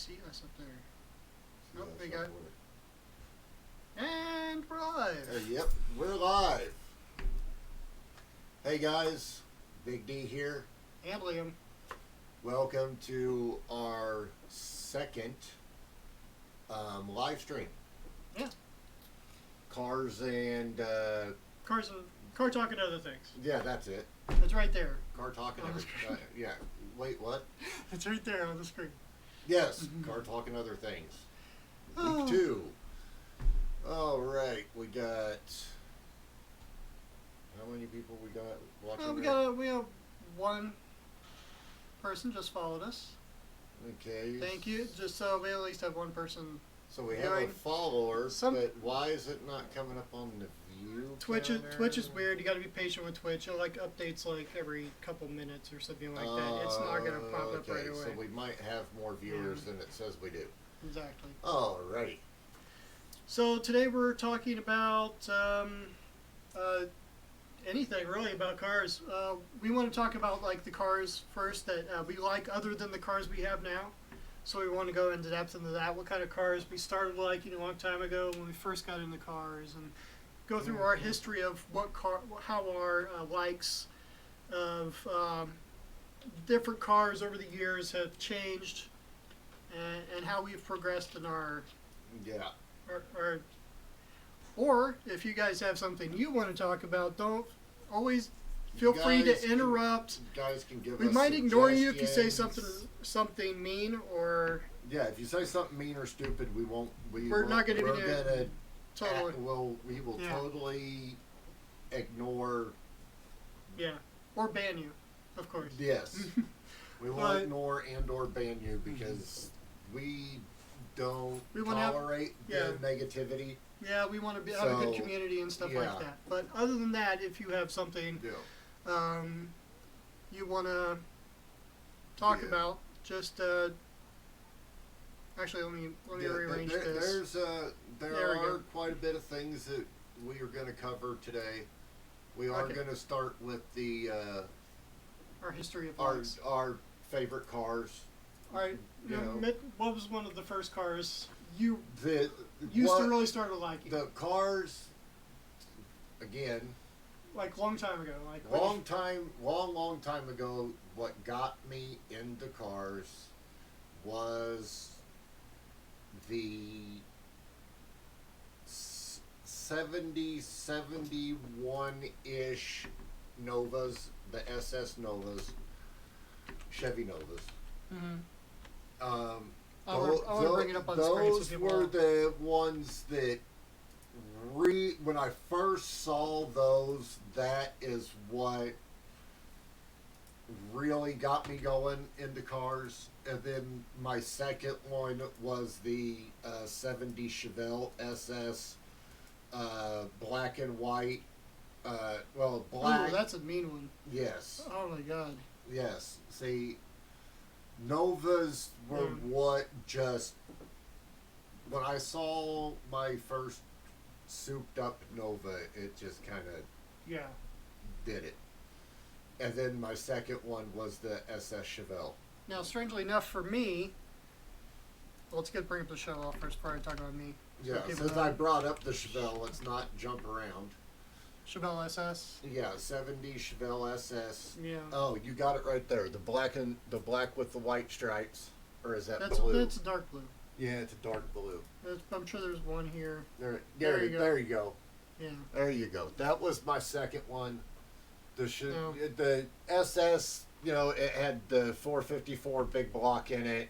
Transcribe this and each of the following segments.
see us up there? See Nope, us we up got. where? And we're live. Yep, we're live. Hey guys, Big D here. And Liam. Welcome to our second live stream. Yeah. Cars and Car talk and other things. yeah, that's it. It's right there. Car talking. On the screen. Yeah. Wait, what? It's right there on the screen. Yes, car talk and other things. Oh. Week 2. All right, we got. How many people we got watching? We have one person just followed us. Okay. Thank you. Just so we at least have one person. So we have a Viewing. follower, Some- but why is it not coming up on the view? Twitch counter? is weird. You got to be patient with Twitch. It like updates like every couple minutes or something like that. It's not gonna pop up right away. So we might have more viewers than it says we do. Exactly. Alrighty. So today we're talking about anything really about cars. We want to talk about like the cars first that we like other than the cars we have now. So we want to go into depth into that. What kind of cars we started liking a long time ago when we first got into cars, and go through our history of how our likes of different cars over the years have changed, and how we've progressed in our Yeah. or if you guys have something you want to talk about, don't always feel You free guys to interrupt. You guys can give We us might ignore you if you say suggestions. something mean, or Yeah, if you say something mean or stupid, we won't. We're not gonna We're even gonna. totally We will Yeah. totally ignore. or ban you, of course. Yes. We will But- ignore and/or ban you because we don't We wanna have- tolerate yeah. the negativity. Yeah, we want to have a good So, community and stuff yeah. like that. But other than that, if you have something Yeah. you want to talk Yeah. about, just actually let me Yeah, rearrange there, this. There There we are go. quite a bit of things that we are going to cover today. We are Okay. going to start with the Our history of our cars. our favorite cars. All right. you know. What was one of the first cars you The used what- to really start liking? the cars. Again, Like long time ago. Like long time ago. What got me into cars was the 71-ish Novas, the SS Novas, Chevy Novas. Mm-hmm. I Tho- want to bring it up on screen so those people. were the ones that when I first saw those, that is what really got me going into cars. And then my second one was the 70 Chevelle SS, black and white. Black. Ooh, that's a mean one. Yes. Oh my god. Yes. See, Novas were what just when I saw my first souped up Nova, it just kind of Yeah. did it. And then my second one was the SS Chevelle. Now, strangely enough, for me, well, let's bring up the show off first before I talk about me. So Yeah, people since know. I brought up the Chevelle, let's not jump around. Chevelle SS. Yeah, 70 Chevelle SS. Yeah. Oh, you got it right there. The black with the white stripes, or is that That's blue? a dark blue. Yeah, it's a dark blue. I'm sure there's one here. There There you you There you go. Yeah. There you go. That was my second one. No. The SS, it had the 454 big block in it,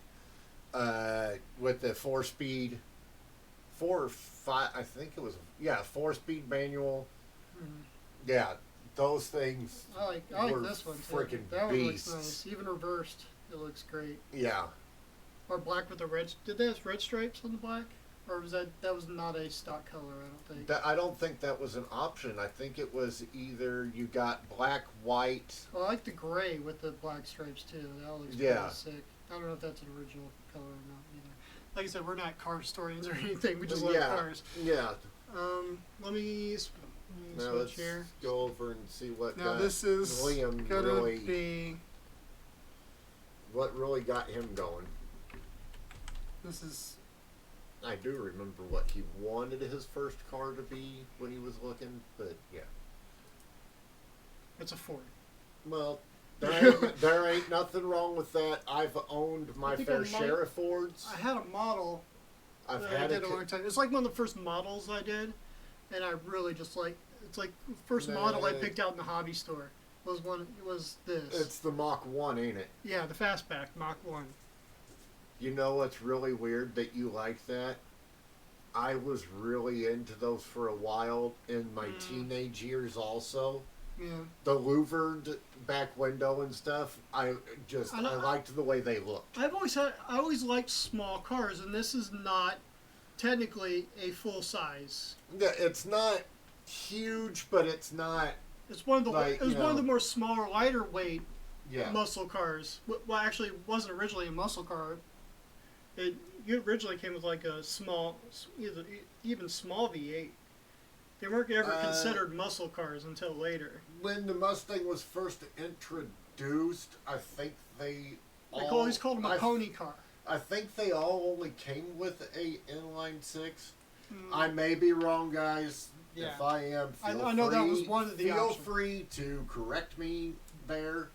with the 4-speed, 4 or 5. I think it was 4-speed manual. Mhm. Yeah, those things. I like were this one too. freaking That one beasts. looks nice. Even reversed, it looks great. Yeah. Or black with the red. Did they have red stripes on the black? Or was that was not a stock color? I don't think. I don't think that was an option. I think it was either you got black, white. Well, I like the gray with the black stripes too. That looks Yeah. pretty sick. I don't know if that's an original color or not either. Like I said, we're not car historians or anything. We just love cars. Yeah. Let me Now switch let's here. go over and see what Now got this is Liam gonna really. be. What really got him going? This is I do remember what he wanted his first car to be when he was looking, but yeah. it's a Ford. Well, there ain't nothing wrong with that. I've owned my think fair I might- share of Fords. I had a model I've that I had did a long time. It's like one of the first models I did, and I really just like. It's like the first model I picked out in the hobby store was this. It's the Mach 1, ain't it? Yeah, the Fastback Mach 1. You know what's really weird that you like that? I was really into those for a while in my teenage years also. Yeah. The louvered back window and stuff, I liked the way they looked. I always liked small cars, and this is not technically a full size. Yeah, it's not huge, but it's not. It's one of the Like, it was you one of the know- more smaller, lighter weight Yeah. muscle cars. Well, actually, it wasn't originally a muscle car. It originally came with like a small, even small V8. They weren't ever considered muscle cars until later. When the Mustang was first introduced, I think they Always called them a pony car. I think they all only came with a inline six. Mm. I may be wrong, guys. Yeah. If I am, I know that was one of the feel options. free to correct me there.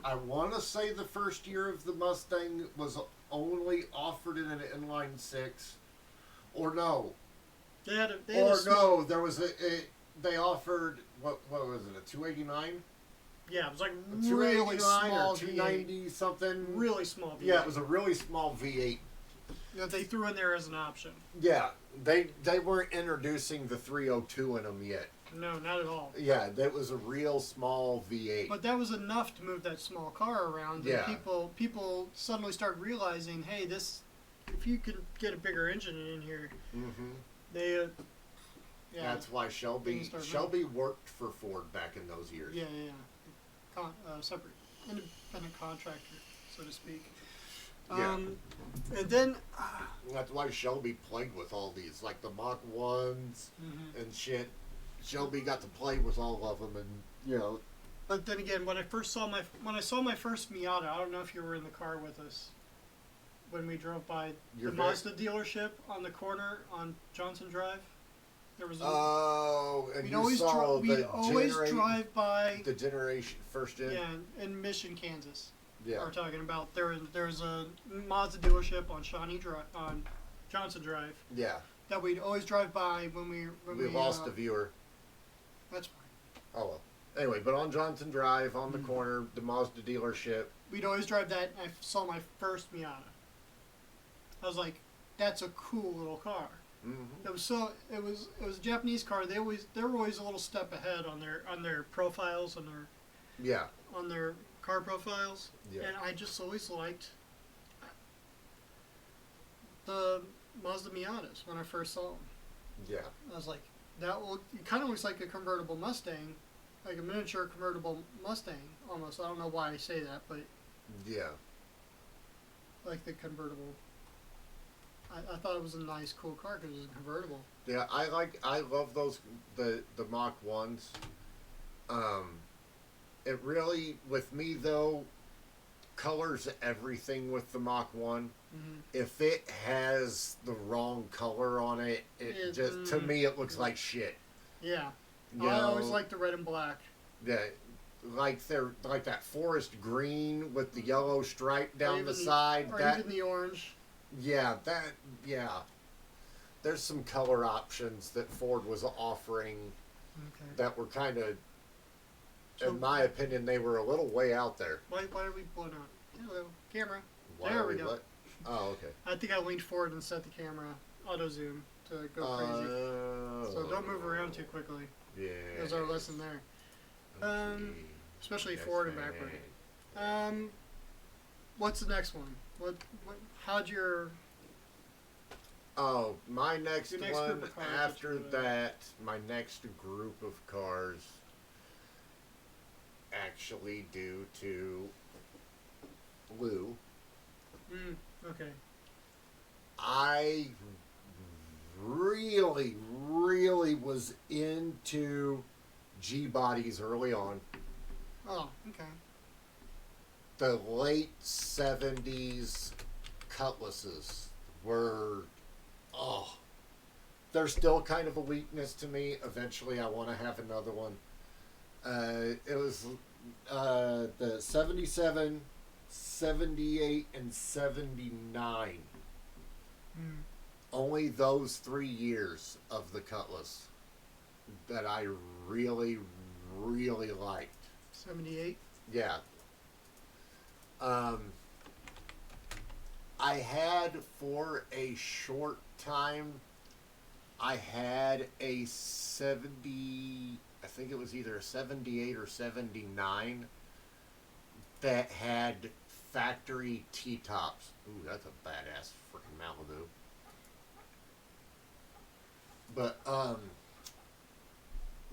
I want to say the first year of the Mustang was only offered in an inline six, or no, They had a there was they offered what was it, a 289, yeah, it was like a really 289 small or V8. 290 something. Really small V8. Yeah, it was a really small V8. That they threw in there as an option. Yeah, they weren't introducing the 302 in them yet. No, not at all. Yeah, that was a real small V8. But that was enough to move that small car around. Yeah. And people suddenly started realizing, hey, if you could get a bigger engine in here, Mm-hmm. they, yeah, That's why Things start Shelby worked for Ford back in those years. yeah. Separate, independent contractor, so to speak. Yeah. And then, That's why Shelby played with all these, like the Mach 1s and shit. Shelby got to play with all of them, and you know. but then again, when I saw my first Miata, I don't know if you were in the car with us when we drove by You're the very- Mazda dealership on the corner on Johnson Drive. There was a Oh, and we'd you always saw we'd the always drive by the generation first gen. yeah in Mission, Kansas. Yeah. We're talking about there's a Mazda dealership on on Johnson Drive Yeah. that we'd always drive by when we lost a viewer. That's fine. Oh well. Anyway, but on Johnson Drive, on the corner, the Mazda dealership. We'd always drive that. And I saw my first Miata. I was like, that's a cool little car. Mm-hmm. It was a Japanese car. They were always a little step ahead on their profiles and Yeah. on their car profiles. Yeah. And I just always liked the Mazda Miatas when I first saw them. Yeah. I was like, it kind of looks like a convertible Mustang, like a miniature convertible Mustang almost. I don't know why I say that, but Yeah. like the convertible. I thought it was a nice, cool car because it was a convertible. Yeah, I love those the Mach 1s. It really, with me though, colors everything with the Mach 1. Mm-hmm. If it has the wrong color on it, it just to me it looks like shit. Yeah, You I always know? liked the red and black. Yeah, like that forest green with the yellow stripe Or down even the side. or That even the orange. yeah. There's some color options that Ford was offering Okay. that were kind of, So- in my opinion, they were a little way out there. Why are we blowing out? Hello, camera. Why There are we go. what? Oh, okay. I think I leaned forward and set the camera auto zoom to go crazy. So don't move around too quickly. Yeah. There's our lesson there. Especially Yes, forward and man. backward. What's the next one? What how'd your Oh, my next Your next one group of cars, after what's your- that, my next group of cars, actually due to Lou, okay. I really, really was into G bodies early on. Oh, okay. The late 70s Cutlasses were, oh, they're still kind of a weakness to me. Eventually, I want to have another one. It was the 77, 78, and 79. Mm. Only those 3 years of the Cutlass that I really, really liked. 78. Yeah. I had for a short time, I had a 70, I think it was either a 78 or 79 that had factory T-tops. Ooh, that's a badass freaking Malibu. But,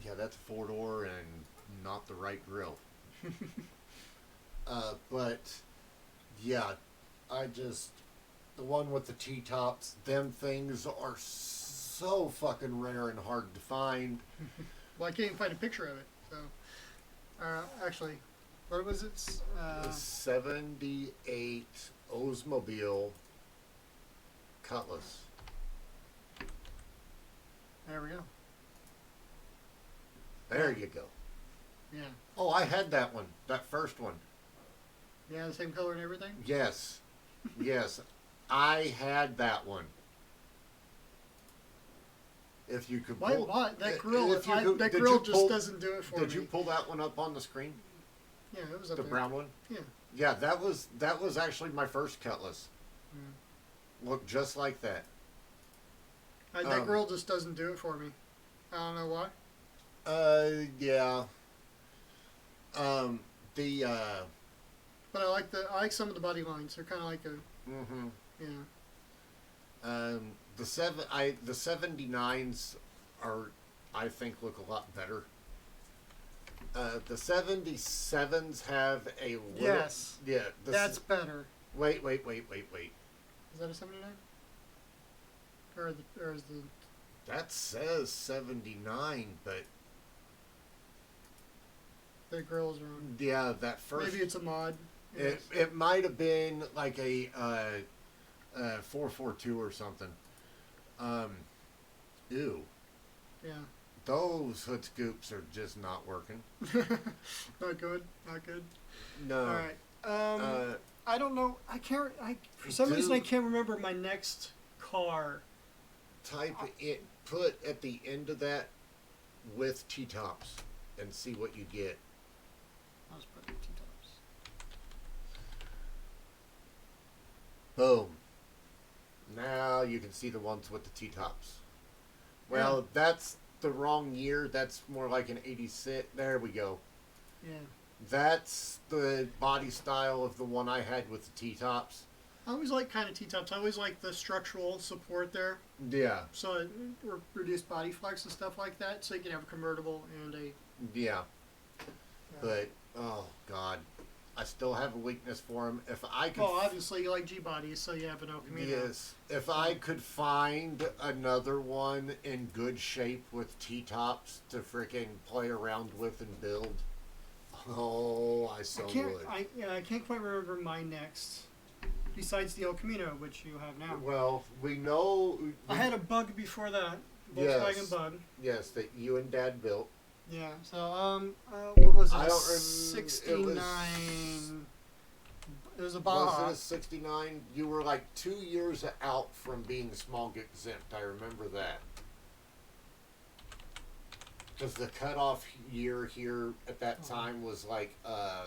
yeah, that's a 4-door and not the right grill. But, yeah, the one with the T-tops, them things are so fucking rare and hard to find. Well, I can't even find a picture of it. So, actually, what was it? The 78 Oldsmobile Cutlass. There we go. There you go. Yeah. Oh, I had that one. That first one. Yeah, the same color and everything. Yes. Yes. I had that one. If you could Why? pull... Why? That grill, if you could- that did grill you just pull- doesn't do it for me. Did you pull that one up on the screen? Yeah, it was up The there. brown one? Yeah. Yeah, that was actually my first Cutlass. Looked just like that. That grill just doesn't do it for me. I don't know why. Yeah. But I like some of the body lines. They're kind of like a Mm-hmm. yeah. The 79s are, I think, look a lot better. The 77s have a little... Yes. Yeah. That's better. Wait. Is that a 79? Or is the That says 79, but grill's wrong? yeah, that first... Maybe it's a mod. It might have been like a 442 or something. Ew. Yeah. Those hood scoops are just not working. Not good. Not good. No. All right. I don't know. I can't. For some Dude. reason I can't remember my next car. Type it. Put at the end of that with T-tops and see what you get. I'll just put T-tops. Boom. Now you can see the ones with the T-tops. Well, Yeah. that's the wrong year. That's more like an 86. There we go. Yeah. That's the body style of the one I had with the T-tops. I always like kind of T-tops. I always like the structural support there. Yeah. So it reduced body flex and stuff like that. So you can have a convertible and a... Yeah. But, oh, God. I still have a weakness for them. If I could... Well, obviously you like G-bodies, so you have an El Camino. Yes. If I could find another one in good shape with T-tops to freaking play around with and build, oh, I so would. I can't quite remember my next. Besides the El Camino, which you have now. Well, we know... I had a Bug before that. Volkswagen Yes. Bug. Yes, that you and Dad built. Yeah. So what was it? I don't 69. It was a Was Baja. it a 69? You were like 2 years out from being smog exempt. I remember that. Because the cutoff year here at that time was like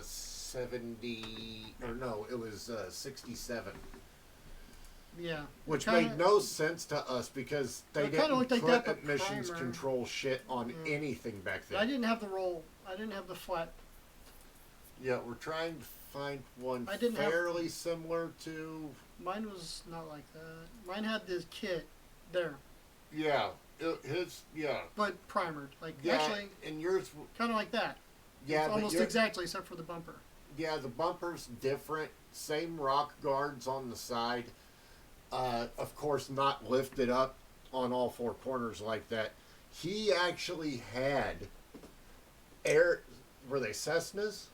70, or no, it was 67. Yeah. Which Kinda- made no sense to us because they It kinda didn't looked like put that, but emissions primer. control shit on Yeah. anything back I then. didn't have the roll. I didn't have the flat. Yeah, we're trying to find one I didn't have- fairly similar to... Mine was not like that. Mine had this kit there, Yeah, his... Yeah. but primered. Like Yeah, actually, and yours... kind of like that. Yeah, but Almost your- exactly, except for the bumper. Yeah, the bumper's different. Same rock guards on the side. Of course, not lifted up on all four corners like that. He actually had air. Were they Cessnas?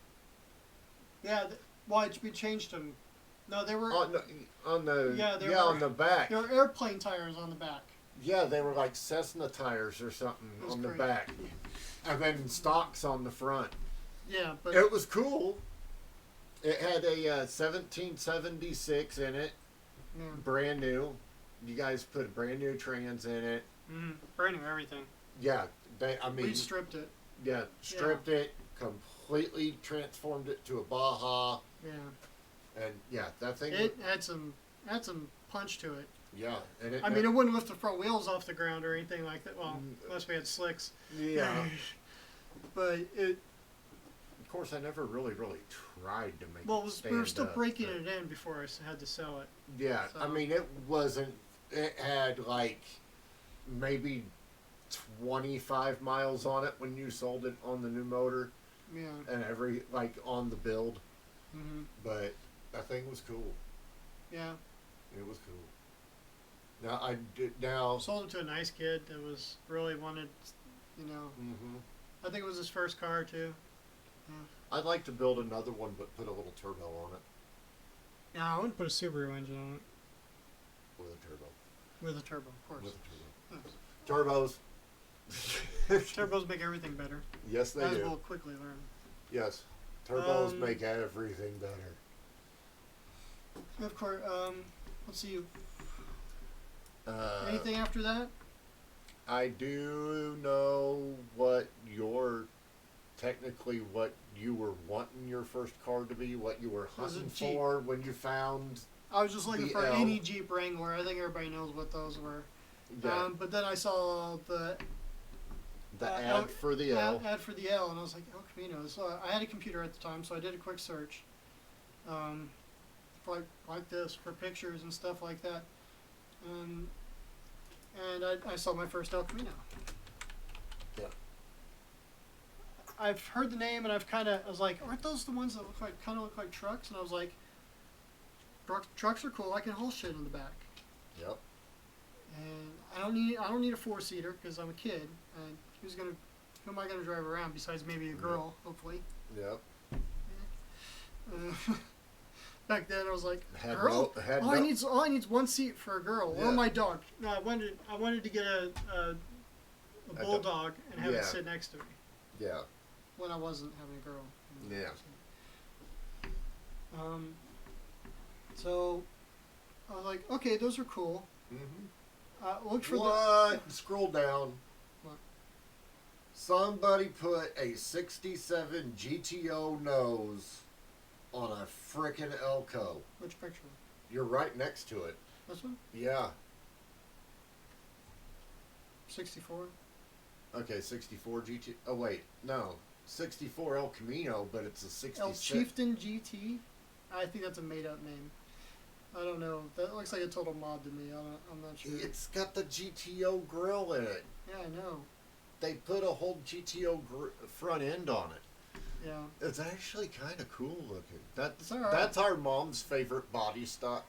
Yeah. Why we changed them? No, they were on the Yeah, they were- on the back. there were airplane tires on the back. Yeah, they were like Cessna tires or something It was on the great. back, and then stocks on the front. Yeah, but It was cool. It had a 1776 in it, yeah, brand new. You guys put brand new trans in it. brand new everything. Yeah, I mean, We stripped it. yeah, stripped it, completely transformed it to a Baja, Yeah, and yeah, that thing. it had some punch to it. Yeah, and it. I mean, it wouldn't lift the front wheels off the ground or anything like that. Well, unless we had slicks. yeah. But it. Of course, I never really tried to make. Well, it we were stand still up, breaking but- it in before I had to sell it. Yeah, So- I mean, it wasn't. It had like maybe 25 miles on it when you sold it on the new motor, Yeah. and every like on the build. Mhm. But that thing was cool. Yeah. It was cool. Now I did now. Sold it to a nice kid that was really wanted. You know, Hmm. I think it was his first car too. I'd like to build another one, but put a little turbo on it Yeah, I wouldn't put a Subaru engine on it with a turbo. with a turbo, of course. With a turbo. Yes. Turbos. Turbos make everything better, Yes, they as do. we'll quickly learn. Yes, turbos Um, make everything better. Of course. Let's see. Uh, Anything after that? I do know what technically what you were wanting your first car to be, what you were Was a hunting Jeep. for when you found I was just looking the for L. any Jeep Wrangler. I think everybody knows what those were. the, But then I saw the ad for the L. ad for the L, and I was like, El Camino. So I had a computer at the time, so I did a quick search, for like this for pictures and stuff like that, and I saw my first El Camino. Yeah. I've heard the name, and I was like, aren't those the ones that kind of look like trucks? And I was like, trucks are cool. I can haul shit in the back. Yep. And I don't need a 4-seater because I'm a kid. And who am I gonna drive around besides maybe a girl, hopefully. Yep. Back then I was like, Had girl. no- had all I no- need's one seat for a girl Yeah. or my dog. No, I wanted to get a bulldog and have Yeah. it sit next to me Yeah. when I wasn't having a girl. Yeah. So I was like, okay, those are cool. Mm-hmm. Look for What? Scroll down. What? Somebody put a 67 GTO nose on a frickin' Elko. which picture? You're right next to it. This one? Yeah. 64. Okay, 64 GT. Oh wait, no, 64 El Camino, but it's a 66. El Chieftain GT. I think that's a made-up name. I don't know. That looks like a total mod to me. I'm not sure. It's got the GTO grill in it. Yeah, I know. They put a whole GTO front end on it. Yeah. It's actually kind of cool looking. It's all right. That's our mom's favorite body stock.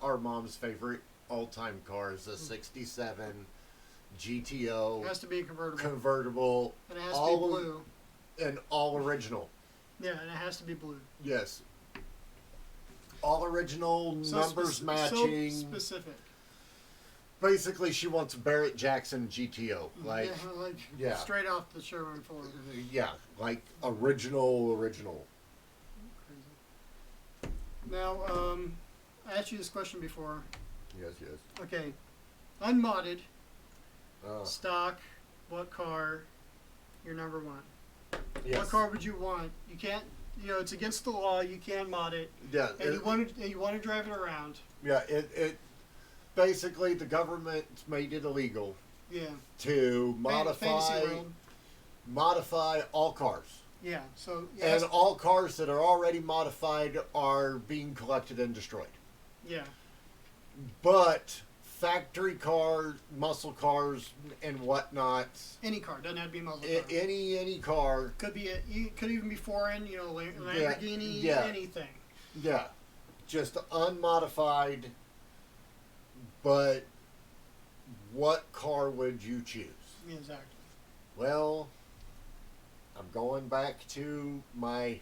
Our mom's favorite all-time car is a '67 GTO It has to be convertible. convertible, And it has to be all blue. and all original. Yeah, and it has to be blue. Yes. All original, So numbers matching. So specific. Basically, she wants Barrett Jackson GTO. Like, yeah. Straight off the Sherman Ford. yeah, like original. Crazy. Now, I asked you this question before. Yes, yes. Okay. Unmodded, Uh, stock, what car, your number one? yes. What car would you want? You can't, it's against the law. You can't mod it. Yeah, And you want to drive it around. yeah. It basically the government made it illegal Yeah. to Fantasy World. modify all cars, Yeah. So and all cars that are already modified are being collected and destroyed. yeah. But factory cars, muscle cars, and whatnot, Any car doesn't have to be muscle car. any car, Could be could even be foreign. Lamborghini. yeah. Anything. yeah, just unmodified. But what car would you choose? Yeah, exactly. Well, I'm going back to my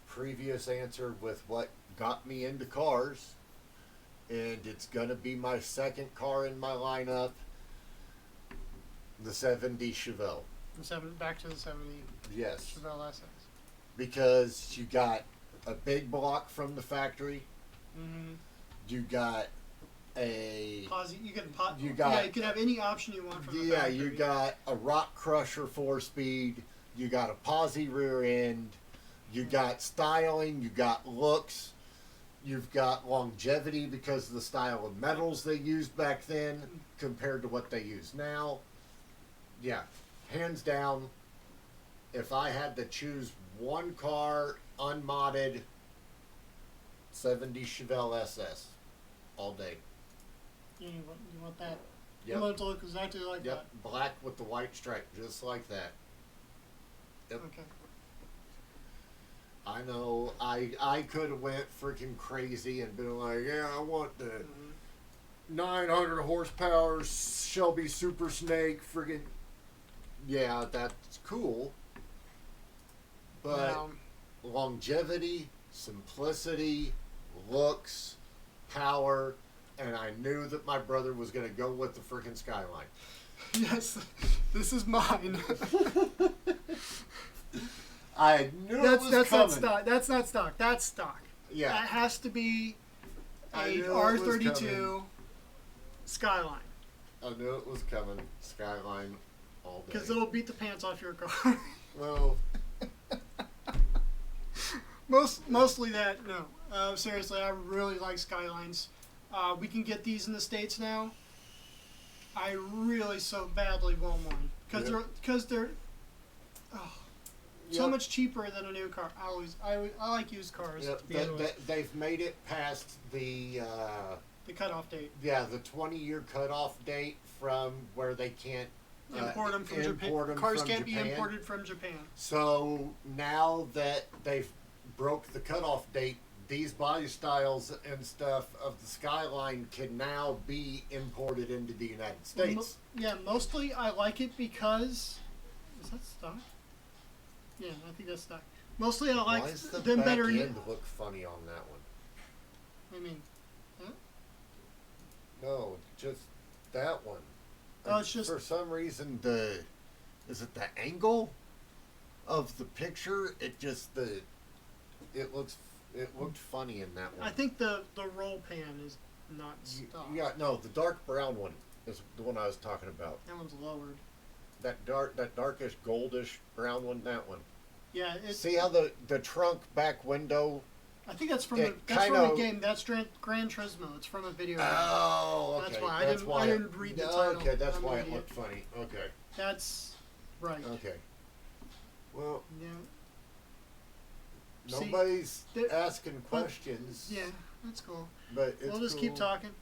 previous answer with what got me into cars, and it's gonna be my second car in my lineup. The 70 Chevelle. Back to the 70 Yes, Chevelle SS. because you got a big block from the factory. Mm-hmm. You got a You can You got- you can have any option you want from the yeah. factory. You got a Rock Crusher 4-speed. You got a Posi rear end. You got styling. You got looks. You've got longevity because of the style of metals they used back then compared to what they use now. Yeah, hands down. If I had to choose one car unmodded, 70 Chevelle SS, all day. You want that? Yep. You want it to look exactly like Yep, black with the white stripe, just like that. that. Yep. Okay. I know. I could have went freaking crazy and been like, yeah, I want the Mm-hmm. 900 horsepower Shelby Super Snake. Friggin', yeah, that's cool. But Now, longevity, simplicity, looks, power, and I knew that my brother was going to go with the freaking Skyline. yes, this is mine. I knew it was that's coming. not stock. That's not stock. That's stock. Yeah. That has to be I a knew it was R32 coming. Skyline I knew it was coming. Skyline all day. because it'll beat the pants off your car. Well, Mostly that. No, seriously, I really like Skylines. We can get these in the States now. I really so badly want one because they're so Yep. much cheaper than a new car. I like used cars. Yep, To begin with. they've made it past the The cutoff date. the 20-year cutoff date from where they can't Import them from import Japan. 'em Cars from can't be Japan. imported from Japan. So now that they've broke the cutoff date, these body styles and stuff of the Skyline can now be imported into the United States. Yeah, mostly I like it because is that stock? Yeah, I think that's stock. Mostly I like Why does the them back better. end look funny on that one? I mean, No, just that one. Oh, it's just- for some reason is it the angle of the picture? It looked funny in that one. I think the roll pan is not stock. Yeah, no, the dark brown one is the one I was talking about. That one's lowered. That darkish goldish brown one. That one. Yeah, it's. See how the trunk back window. I think that's from it that's from kinda- a game. That's Gran Turismo. It's from a video game. Oh, okay. That's why. I didn't read the title. Okay, that's I'm why an it idiot. looked funny. Okay. That's right. Okay. Well, Yeah. See, nobody's there- asking questions. Yeah, that's cool. But it's We'll just keep cool. talking.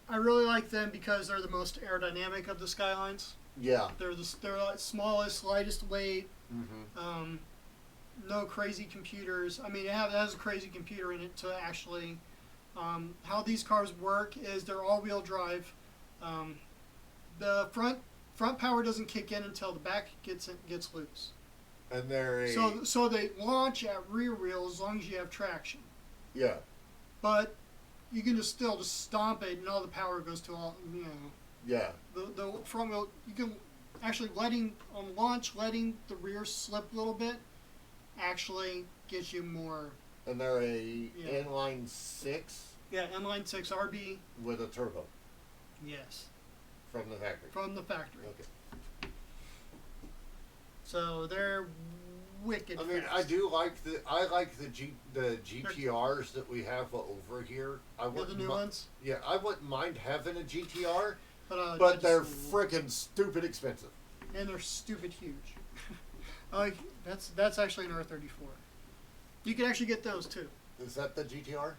I really like them because they're the most aerodynamic of the Skylines. Yeah. They're like smallest, lightest weight. Mm-hmm. No crazy computers. I mean, it has a crazy computer in it to actually. How these cars work is they're all-wheel drive. The front power doesn't kick in until the back gets loose. And they're a So they launch at rear wheel as long as you have traction. yeah. But you can just stomp it and all the power goes to all Yeah. the front wheel. You can actually letting the rear slip a little bit actually gets you more. And they're a Yeah. inline 6 Yeah, inline 6 RB. with a turbo Yes, from the factory. from the factory. Okay. So they're wicked. I mean, fast. I like the GTRs that we have over here. Yeah, the new ones. Yeah, I wouldn't mind having a GTR, But but they're freaking stupid expensive. and they're stupid huge. Like that's actually an R34. You can actually get those too. Is that the GTR?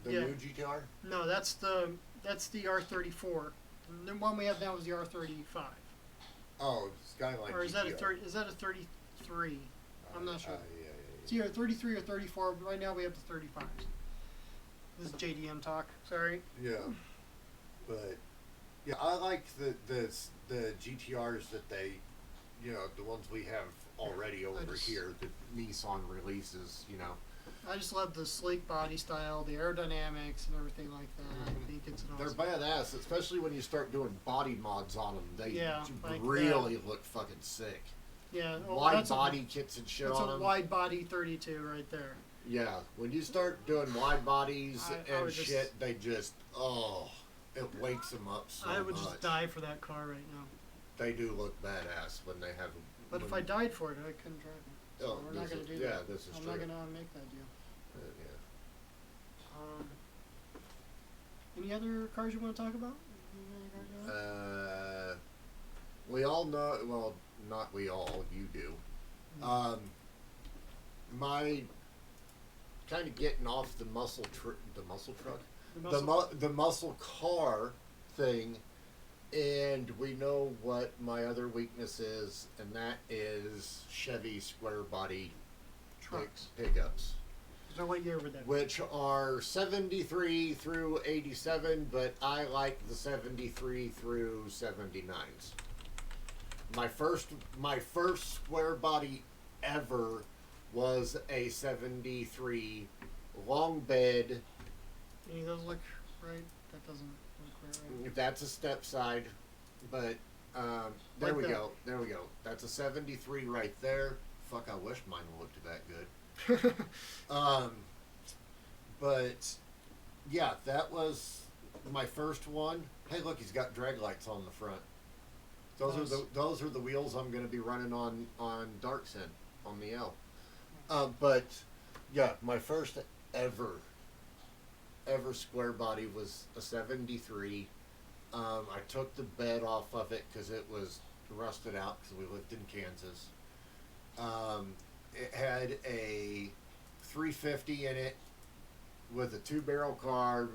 The Yeah. new GTR? No, that's the R34. The one we have now is the R35. Oh, Skyline Or is that a GTR. 30? Is that a 33? I'm not sure. Yeah. It's either 33 or 34. But right now we have the 35s. This is JDM talk. Sorry. Yeah, but yeah, I like the GTRs that they, the ones we have already over just- here that Nissan releases. I just love the sleek body style, the aerodynamics, and everything like that. I think it's an They're awesome. badass, especially when you start doing body mods on them. They Yeah, like really look fucking sick. Yeah, well, Wide that's body kits and shit that's on a them. wide body 32 right there. Yeah, when you start doing wide bodies I and would just- shit, they just it wakes them up so I would much. just die for that car right now. They do look badass when they have. But if I died for it, I couldn't drive it. So we're not this going to is- do yeah, that. this is I'm true. not going to make that deal. Yeah. Any other cars you want to talk about? Any other cars you like? We all know. Well, not we all. You do. My kind of getting off the muscle truck, The the muscle car thing, and we know what my other weakness is, and that is Chevy square body trucks. pickups, So what year were they? which are 73 through 87, but I like the 73 through 79s. My first square body ever was a 73 long bed. Any of those look right? That doesn't look right. That's a step side, but there Like we that. go. There we go. That's a 73 right there. Fuck, I wish mine looked that good. But yeah, that was my first one. Hey, look, he's got drag lights on the front. Nice. Those are the wheels I'm going to be running on Darksin on the L. But yeah, my first ever square body was a 73. I took the bed off of it because it was rusted out because we lived in Kansas. It had a 350 in it with a 2-barrel carb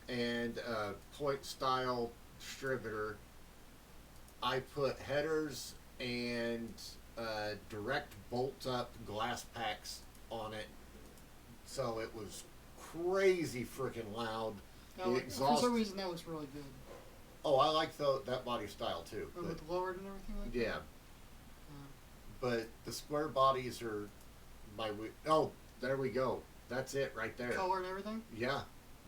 and a point style distributor. I put headers and direct bolt up glass packs on it, so it was crazy freaking loud. Now, The for exhaust. some reason, that looks really good. Oh, I like that body style too. But with lowered and everything like Yeah, that. but the square bodies are oh, there we go. That's it right there. Color and everything. Yeah,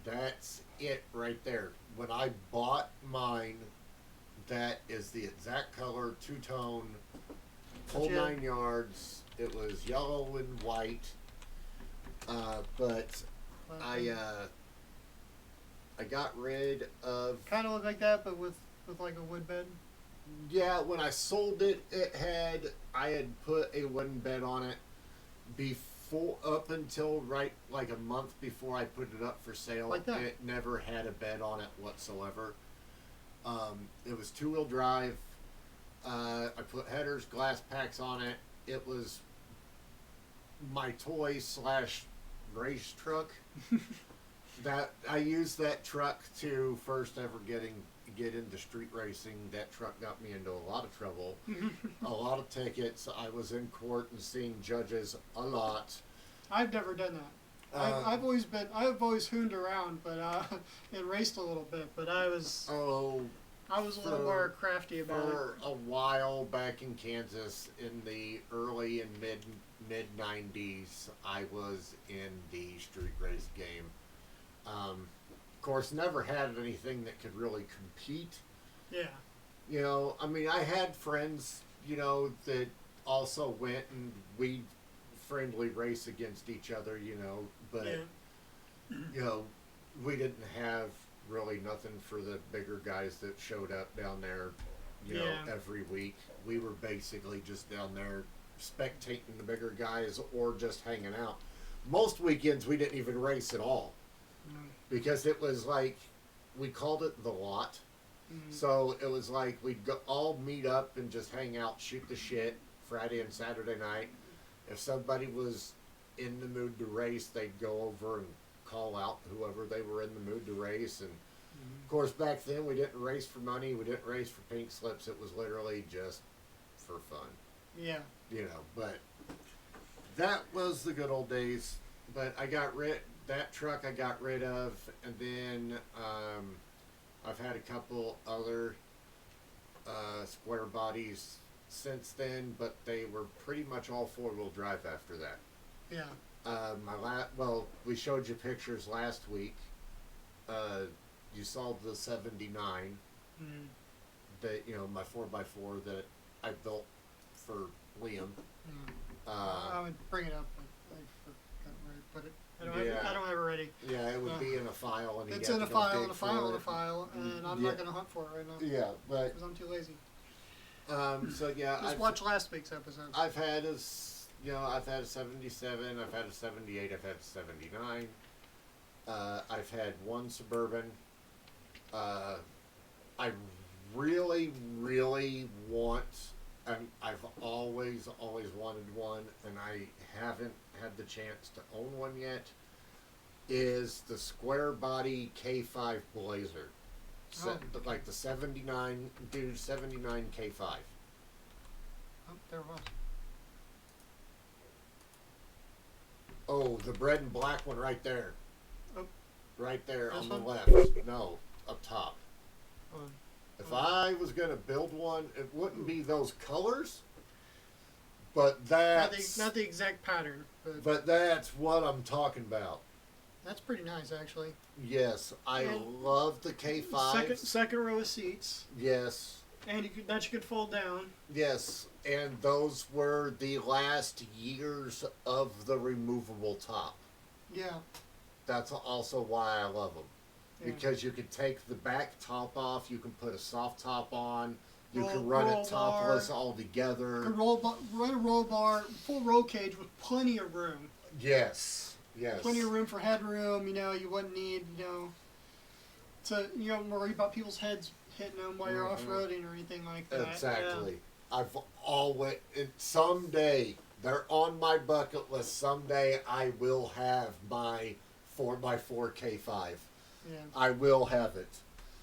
that's it right there. When I bought mine, that is the exact color, two-tone, whole Yeah. 9 yards. It was yellow and white, but I got rid of. Kind of look like that, but with like a wood bed. Yeah, when I sold it, I had put a wooden bed on it before, up until right like a month before I put it up for sale. Like that. It never had a bed on it whatsoever. It was 2-wheel drive. I put headers, glass packs on it. It was my toy / race truck. That I used that truck to first ever get into street racing. That truck got me into a lot of trouble, a lot of tickets. I was in court and seeing judges a lot. I've never done that. I've always hooned around, but and raced a little bit. But I was a little more crafty about it. For a while back in Kansas, in the early and mid 90s, I was in the street race game. Of course, never had anything that could really compete. Yeah. You know, I mean, I had friends, you know, that also went and we friendly race against each other, you know, but, Yeah. you know, we didn't have really nothing for the bigger guys that showed up down there, you know, Yeah. every week. We were basically just down there spectating the bigger guys or just hanging out. Most weekends we didn't even race at all because it was like, we called it the lot. Mhm. So it was like we'd all meet up and just hang out, shoot the shit Friday and Saturday night. If somebody was in the mood to race, they'd go over and call out whoever they were in the mood to race. And of course, back then we didn't race for money, we didn't race for pink slips. It was literally just for fun, Yeah. you know. But that was the good old days. But that truck I got rid of, and then I've had a couple other square bodies since then, but they were pretty much all 4-wheel drive after that. Yeah. We showed you pictures last week. You saw the 79 Mm. that my 4x4 that I built for Liam. Mm. Uh, I would bring it up, but I forgot where I put it. Yeah. I don't have it ready. yeah, it would be in a file, and It's you in a have to go file, dig in a file, for in a it. file, and I'm Yeah. not going to hunt for it right now Yeah, but because I'm too lazy. so yeah, Just watch last week's episode. I've had I've had a 77, I've had a 78, I've had a 79. I've had one Suburban. I really, really want. I've always wanted one, and I haven't had the chance to own one yet. Is the square body K5 Blazer, like the 79 79 K5. Oh, there it was. Oh, the red and black one right there. Oh. Right there This on the one? left. No, up top. Hold on. If I was going to build one, it wouldn't be those colors, but that's Not the exact pattern, but that's what I'm talking about. that's pretty nice actually. Yes, I And love the K5s. Second row of seats, Yes, and you could fold down. yes, and those were the last years of the removable top. Yeah. That's also why I love them. Yeah. Because you can take the back top off, you can put a soft top on, you Roll- can run roll it topless bar. altogether. Run a roll bar, full roll cage with plenty of room. Yes, yes. Plenty of room for headroom. You wouldn't need to don't worry about people's heads hitting them while you're Mhm. off-roading or anything like that. Exactly. I've always someday they're on my bucket list. Someday I will have my 4x4 K5. Yeah. I will have it.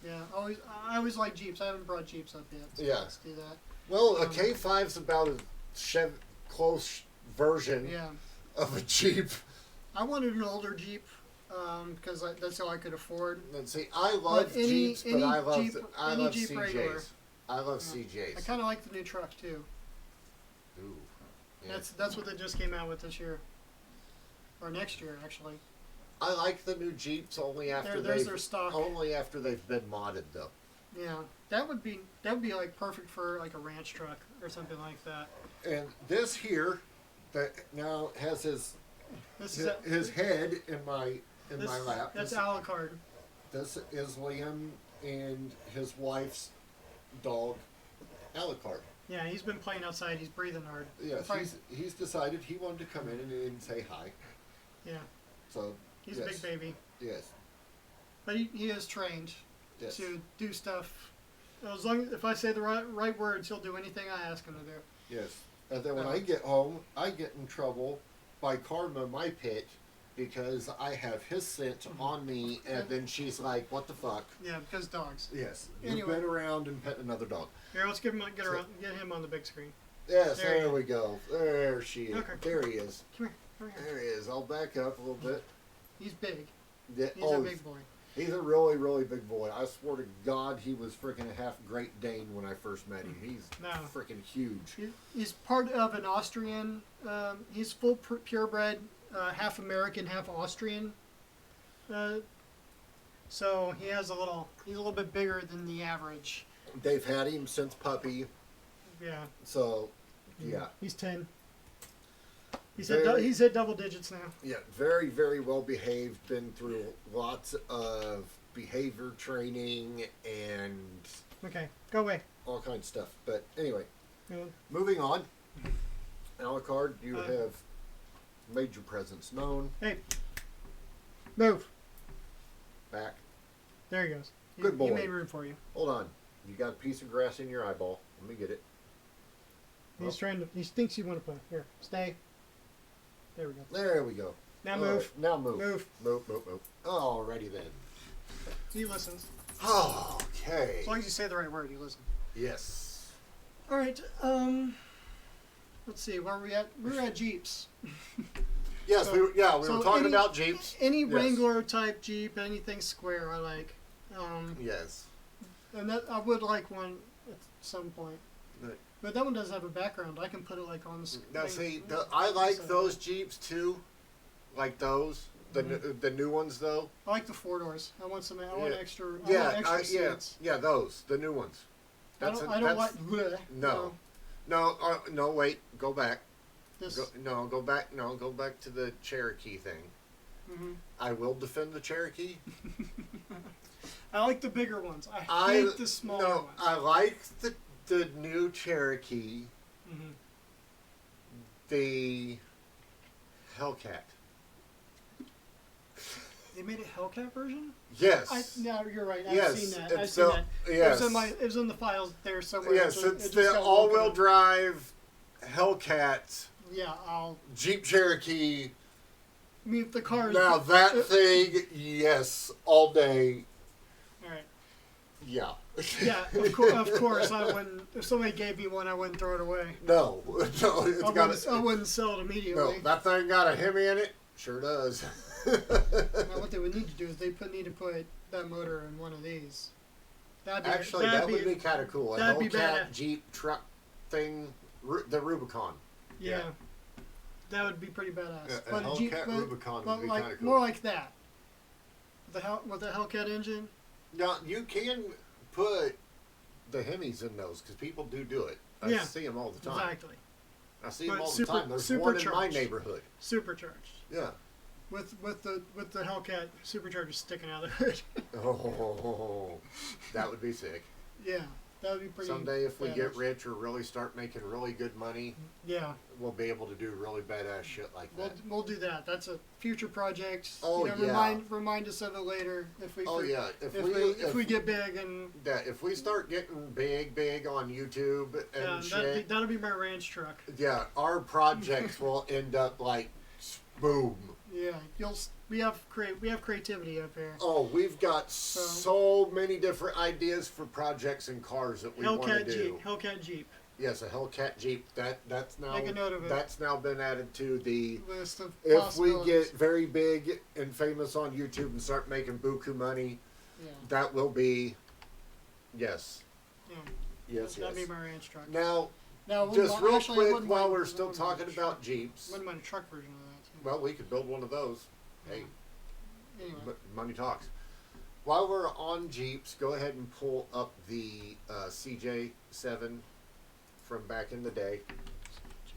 Yeah. I always like Jeeps. I haven't brought Jeeps up yet. So Yeah. let's do that. Well, a Um, K5's about a close version Yeah. of a Jeep. I wanted an older Jeep because that's all I could afford. Let's see. I love But any- Jeeps, any but I love Jeep- I any love Jeep CJs. regular. I love Yeah. CJs. I kind of like the new truck too. Ooh. Yeah. That's what they just came out with this year, or next year actually. I like the new Jeeps only after There's their stock. only after they've been modded though. Yeah, that would be like perfect for like a ranch truck or something like that. And this here, that now has his This is his head in my lap. That's This, Alucard. this is Liam and his wife's dog, Alucard. Yeah, he's been playing outside. He's breathing hard. Yes, Probably- he's decided he wanted to come in and say hi. Yeah, So he's yes, a big baby, Yes, but he is trained yes. to do stuff. As long if I say the right words, he'll do anything I ask him to do. Yes. And then when I get home, I get in trouble by Karma, my pit, because I have his scent on me, and then she's like, "What the fuck?" Yeah, because dogs. Yes. You've Anyway. been around and pet another dog. Here, let's get him on the big screen. Yes, There there you we go. There she is. Okay. There he is. Come here, come here. There he is. I'll back up a little bit. He's big. Yeah, He's a big boy. he's a really, really big boy. I swear to God, he was freaking a half Great Dane when I first met him. He's No. freaking huge. He's part of an Austrian. He's full purebred, half American, half Austrian. So he has he's a little bit bigger than the average. They've had him since puppy, Yeah. so yeah. He's 10. Very- He's hit double digits now. Yeah, very, very well behaved. Been through lots of behavior training and Okay, go away. all kinds of stuff. But anyway, Go. moving on. Alucard, you Uh, have made your presence known. Hey, move. Back. There he goes. Good boy. He made room for you. Hold on. You got a piece of grass in your eyeball. Let me get it. He's trying to. He thinks you want to play. Here, stay. There we go. There we go. Now All move. right, now move. Move. Move, move, move. Alrighty then. He listens. Okay. As long as you say the right word, he listens. Yes. All right. Let's see. Where are we at? We're at Jeeps. Yes, So- we were so talking any- about Jeeps. Any Yes. Wrangler type Jeep, anything square, I like. Yes. And that I would like one at some point. Right. But that one does have a background. I can put it like on the. Now like, see, I like so- those Jeeps too, like those. The new ones though. I like the 4-doors. I want some. I want extra. I Yeah, want extra seats. yeah, those, the new ones. I don't like. Bleh, No. No, wait, go back. This. Go back. No, go back to the Cherokee thing. Mm-hmm. I will defend the Cherokee. I like the bigger ones. I hate the smaller ones. I like the new Cherokee. Mm-hmm. The Hellcat. They made a Hellcat version? Yes. No, you're right. I've Yes, seen that. it's I've seen that. yes. It was in the files there somewhere. Yes, It it's just the got all-wheel woken up. drive Hellcat Yeah, Jeep Cherokee. I mean, if the car is... Now that thing, yes, all day. All right. Yeah. Yeah, of course. I wouldn't... If somebody gave me one, I wouldn't throw it away. No, I wouldn't sell it immediately. No, that thing got a Hemi in it. Sure does. Now, what they would need to do is need to put that motor in one of these. That would be kind of cool. A that'd be Hellcat badass. Jeep truck thing, the Rubicon. Yeah. That would be pretty badass. A Hellcat Rubicon would be like, kind of cool. more like that. With the Hellcat engine. Now, you can put the Hemis in those because people do it. I see them all the time. Exactly. I see them But all the time. There's one in my supercharged. neighborhood. Supercharged. Yeah. With the Hellcat supercharger sticking out of the hood. Oh, that would be sick. Yeah, that would be pretty. Someday, if we badass. get rich or really start making really good money, yeah, we'll be able to do really badass shit like that. we'll do that. That's a future project. Oh, you know, yeah. Remind us of it later if we. Oh yeah, if we get big and. Yeah, if we start getting big on YouTube and shit. That'll be my ranch truck. Yeah, our projects will end up like, boom. Yeah, we have creativity up here. Oh, we've got so many different ideas for projects and cars that we want to do. Hellcat Jeep. Yes, a Hellcat Jeep. That's now Make a note of it. That's now been added to the List of if we possibilities. get very big and famous on YouTube and start making buku money, that will be yes. Yeah. Yes, That'd be my ranch truck. Now, Now, just real quick while we're still talking about Jeeps. Wouldn't mind a truck version of that. Too. Well, we could build one of those. Hey, Anyway. money talks. While we're on Jeeps, go ahead and pull up the CJ7 from back in the day.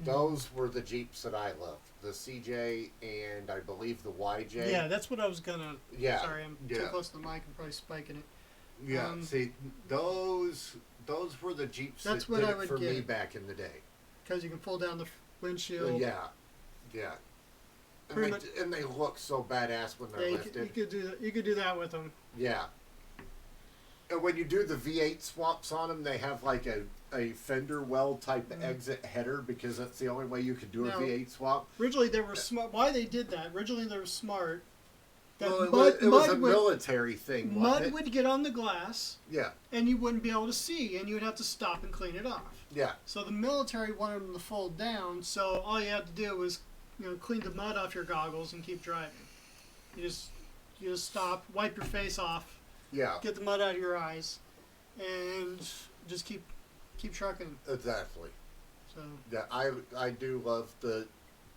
Those were the Jeeps that I loved. The CJ and I believe the YJ. Yeah, that's what I was gonna. Yeah. Sorry, I'm too close to the mic. I'm probably spiking it. Yeah. See, those were the Jeeps that's that what did I it would for me get. back in the day. Because you can pull down the windshield. Yeah. And they look so badass when they're lifted. You could do that. You could do that with them. Yeah. And when you do the V8 swaps on them, they have like a fender well type exit header because that's the only way you could do a V8 swap. Originally, they were smart. Why they did that? Originally, they were smart. That Well, it was a military thing. Mud would get on the glass. Yeah. And you wouldn't be able to see, and you would have to stop and clean it off. Yeah. So the military wanted them to fold down. So all you had to do was, clean the mud off your goggles and keep driving. You just stop, wipe your face off. Yeah. Get the mud out of your eyes, and just keep trucking. Exactly. So. Yeah, I do love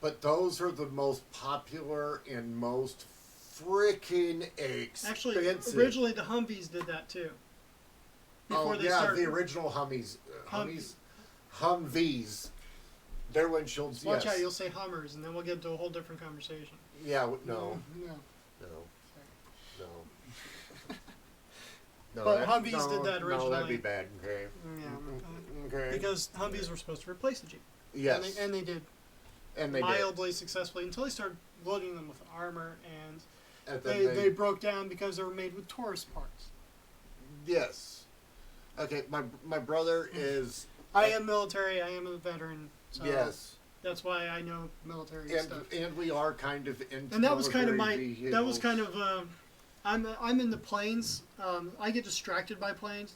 but those are the most popular and most freaking expensive. Actually, originally the Humvees did that too. Before the original Humvees. Humvees. Their windshields, Watch out, you'll say Hummers, and then we'll get into a whole different conversation. Yeah, no. No, but Humvees did that originally. No, that'd be bad. Okay. Yeah. Okay. Because Humvees were supposed to replace the Jeep. Yes. And they did. And they mildly successfully until they started loading them with armor, and they broke down because they were made with Taurus parts. Yes. Okay, my brother is. I am military. I am a veteran. So yes. That's why I know military stuff. And we are kind of into. And that was kind of vehicles. That was kind of. I'm in the planes. I get distracted by planes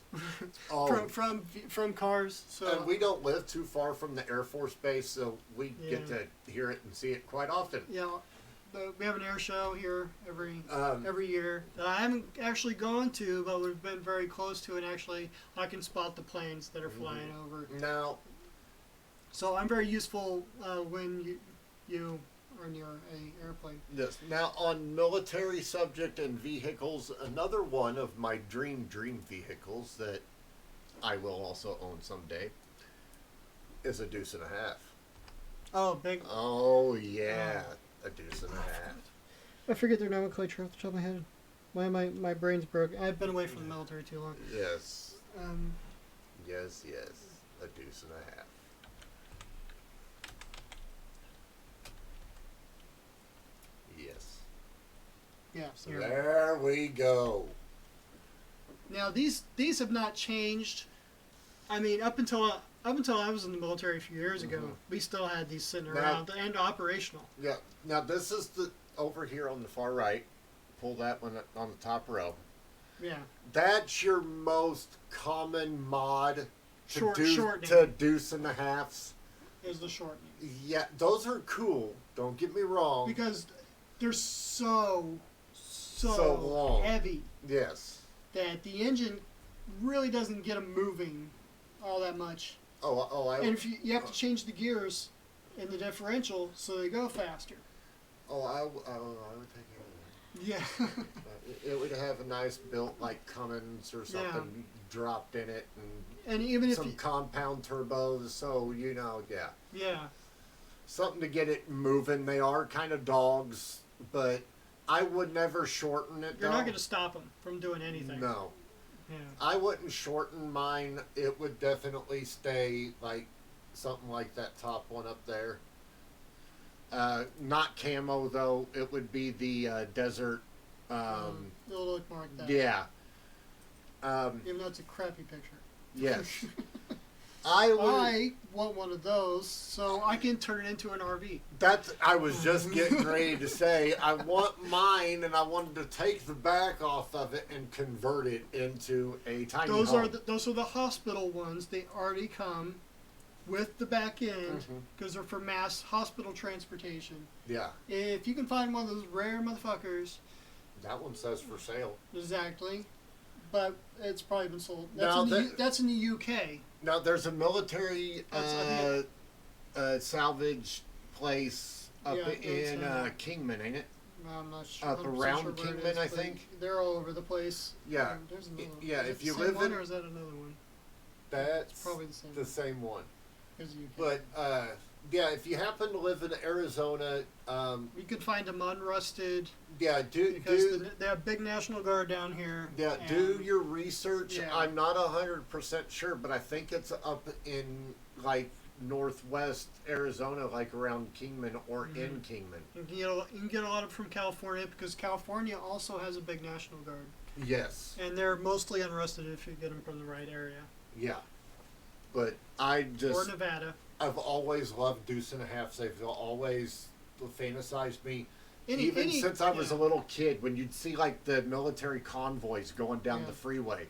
from cars. So and we don't live too far from the Air Force Base, so we get to hear it and see it quite often. Yeah, we have an air show here every year that I haven't actually gone to, but we've been very close to it. Actually, I can spot the planes that are flying over. Now, so I'm very useful when you or near a airplane. Yes. Now, on military subject and vehicles, another one of my dream vehicles that I will also own someday is a deuce and a half. Oh, big. Oh yeah, a deuce and a half. I forget their nomenclature off the top of my head. My brain's broken. I've been away from the military too long. Yes. Um, Yes. A deuce and a half. Yes. yeah. So there we go. Now these have not changed. I mean, up until I was in the military a few years ago, we still had these sitting around and operational. Yeah. Now this is the over here on the far right. Pull that one on the top row. Yeah. That's your most common mod Shortening. to deuce and a halves. Is the shortening. Yeah, those are cool. Don't get me wrong. Because they're so long. heavy Yes. that the engine really doesn't get them moving all that much. And if you have to change the gears in the differential so they go faster. I would take it. Yeah. It would have a nice built like Cummins or something dropped in it, And even if some compound turbos. So yeah. something to get it moving. They are kind of dogs, but I would never shorten it. You're not going to stop them from doing anything. No. Yeah. I wouldn't shorten mine. It would definitely stay like something like that top one up there. Not camo though. It would be the desert. It'll look more like that. Yeah. Even though it's a crappy picture. Yes. I want one of those so I can turn it into an RV. I was just getting ready to say I want mine, and I wanted to take the back off of it and convert it into a tiny home. Those are the hospital ones. They already come with the back end because they're for mass hospital transportation. Yeah. If you can find one of those rare motherfuckers. That one says for sale. Exactly. But it's probably been sold. That's in the UK. Now, there's a military salvage place up in Kingman, ain't it? I'm not sure. Up around Kingman, I think. They're all over the place. Yeah. There's another one. Yeah, Is if it you the live same one, in... or is that another one? That's probably the same. The same one. Because you But if you happen to live in Arizona, you could find them unrusted. Yeah, they have big National Guard down here. Yeah, do your research. Yeah. I'm not 100% sure, but I think it's up in like northwest Arizona, like around Kingman or in Kingman. You can get a lot of from California because California also has a big National Guard. Yes. And they're mostly unrusted if you get them from the right area. Yeah. But I just... Or Nevada. I've always loved deuce and a half. They've always fantasized me. Even since I was a little kid, when you'd see like the military convoys going down the freeway,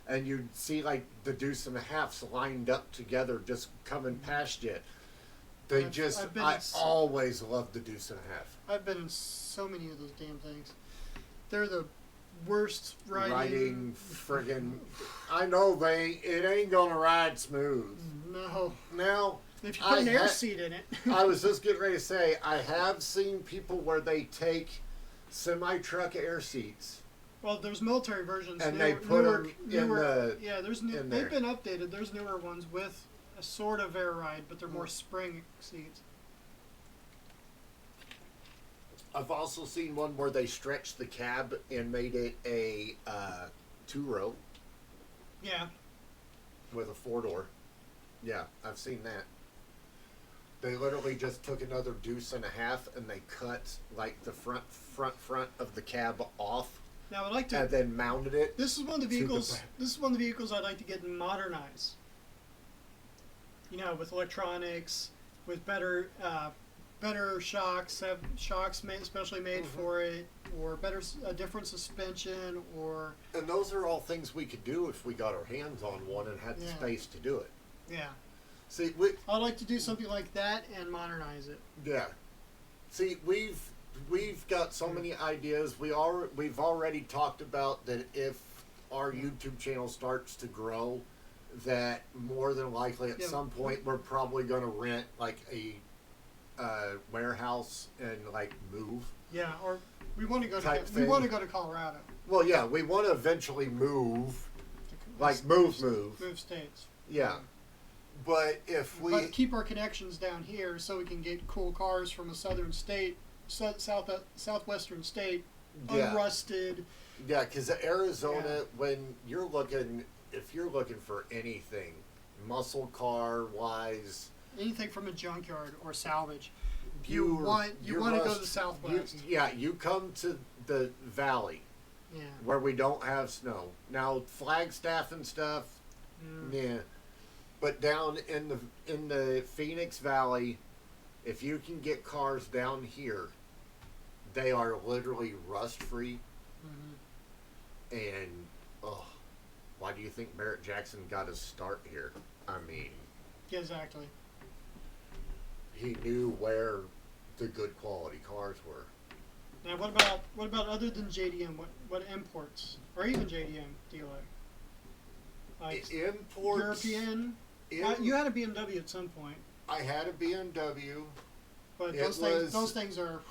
and you'd see like the deuce and a halves lined up together, just coming past you. I always loved the deuce and a half. I've been in so many of those damn things. They're the worst riding friggin'. I know it ain't gonna ride smooth. No. Now. If you put an air seat in it. I was just getting ready to say, I have seen people where they take semi-truck air seats. Well, there's military versions. And they put them in the... Yeah, they've been updated. There's newer ones with a sort of air ride, but they're more spring seats. I've also seen one where they stretched the cab and made it a two-row. Yeah. With a four-door. Yeah, I've seen that. They literally just took another deuce and a half and they cut like the front of the cab off. Now I'd like to, and then mounted it. This is one of the vehicles. This is one of the vehicles I'd like to get modernized. You know, with electronics, with better shocks, have shocks especially made for it, or a different suspension, or. And those are all things we could do if we got our hands on one and had the space to do it. Yeah. See, I'd like to do something like that and modernize it. Yeah. See, we've got so many ideas. We've already talked about that if our YouTube channel starts to grow, that more than likely at some point we're probably going to rent like a warehouse and like move. Yeah, or we want to go Type to thing. we want to go to Colorado. Well, yeah, we want to eventually move, like move. Move states. Yeah, but if we But keep our connections down here so we can get cool cars from a southern state, southwestern state, yeah, unrusted. yeah, because Arizona, when you're looking, if you're looking for anything, muscle car wise, Anything from a junkyard or salvage. You want to go to the Southwest. You come to the valley Yeah. where we don't have snow. Now Flagstaff and stuff, yeah. But down in the Phoenix Valley, if you can get cars down here, they are literally rust free. Mhm. And why do you think Barrett Jackson got his start here? I mean, Yeah, exactly. he knew where the good quality cars were. Now, what about other than JDM? What imports or even JDM do you like? Like Imports. European. You had a BMW at some point, I had a BMW. but It those things are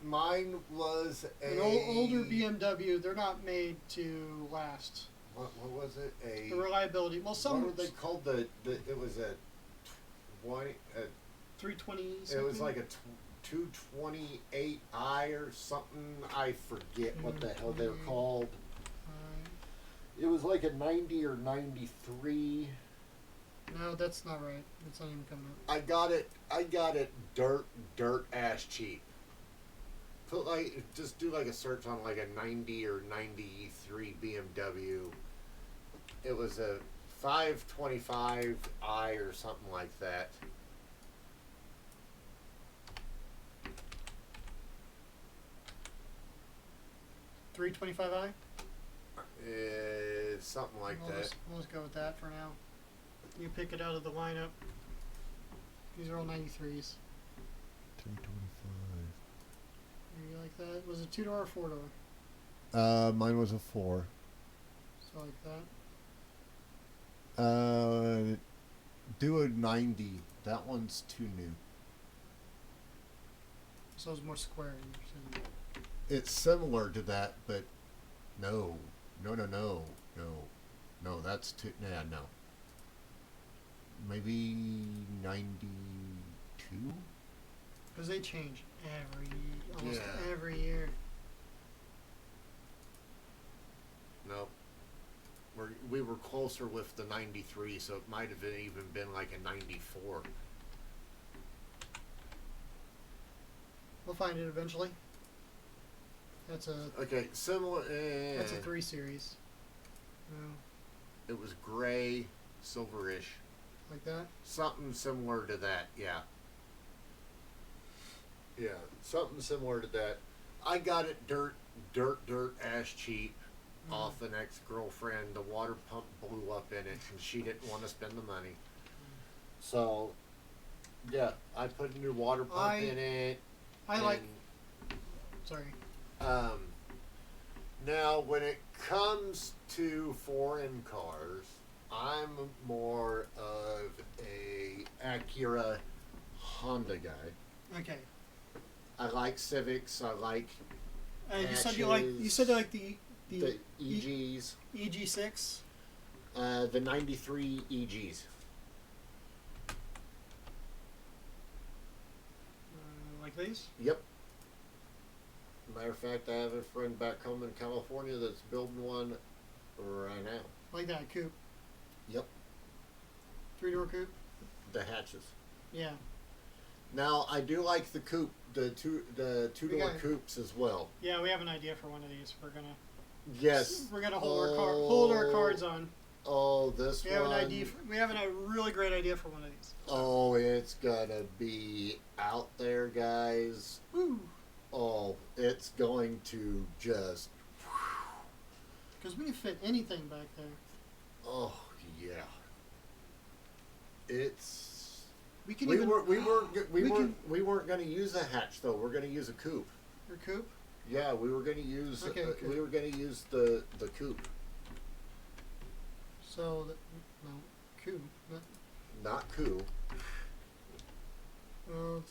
Mine was an older BMW. They're not made to last. What was it? The reliability. Well, some what were they called? It was a 320. It was like a 228i or something. I forget what the hell they were called. It was like a 90 or 93. No, that's not right. That's not even coming up. I got it dirt ass cheap. Just do like a search on like a 90 or 93 BMW. It was a 525i or something like that. $325i. Something like that. We'll just go with that for now. You pick it out of the lineup. These are all 93s. 325. You like that? Was it 2-door or 4-door? Mine was a 4. So like that. Do a 90. That one's too new. So it's more square. You're saying. It's similar to that, but no. That's too. Nah, no. Maybe 92. Because they change almost Yeah. every year. No. We were closer with the 93, so it might have even been like a 94. We'll find it eventually. That's a Okay, similar. that's a 3 Series. No, It was gray, silverish, like that. something similar to that. Yeah. Yeah, something similar to that. I got it dirt ass cheap off an ex-girlfriend. The water pump blew up in it, and she didn't want to spend the money. So, yeah, I put a new water pump in it. Sorry. Now, when it comes to foreign cars, I'm more of a Acura Honda guy. Okay. I like Civics. I like You said you like the the EGs, EG6. the 93 EGs. Like these. Yep. Matter of fact, I have a friend back home in California that's building one right now. Like that coupe. Yep. 3-door coupe. The hatches. Yeah. Now I do like the coupe, the two-door coupes as well. Yeah, we have an idea for one of these. We're gonna hold our cards on. Oh, this we one. Have an idea. We have a really great idea for one of these. Oh, it's gonna be out there, guys. Woo! Oh, it's going to just. Because we can fit anything back there. Oh yeah. It's. We can. We weren't going to use a hatch though. We're going to use a coupe. Your coupe. Yeah, we were going to use. Okay. We were going to use the coupe. So, no, coupe. Not coupe. Well,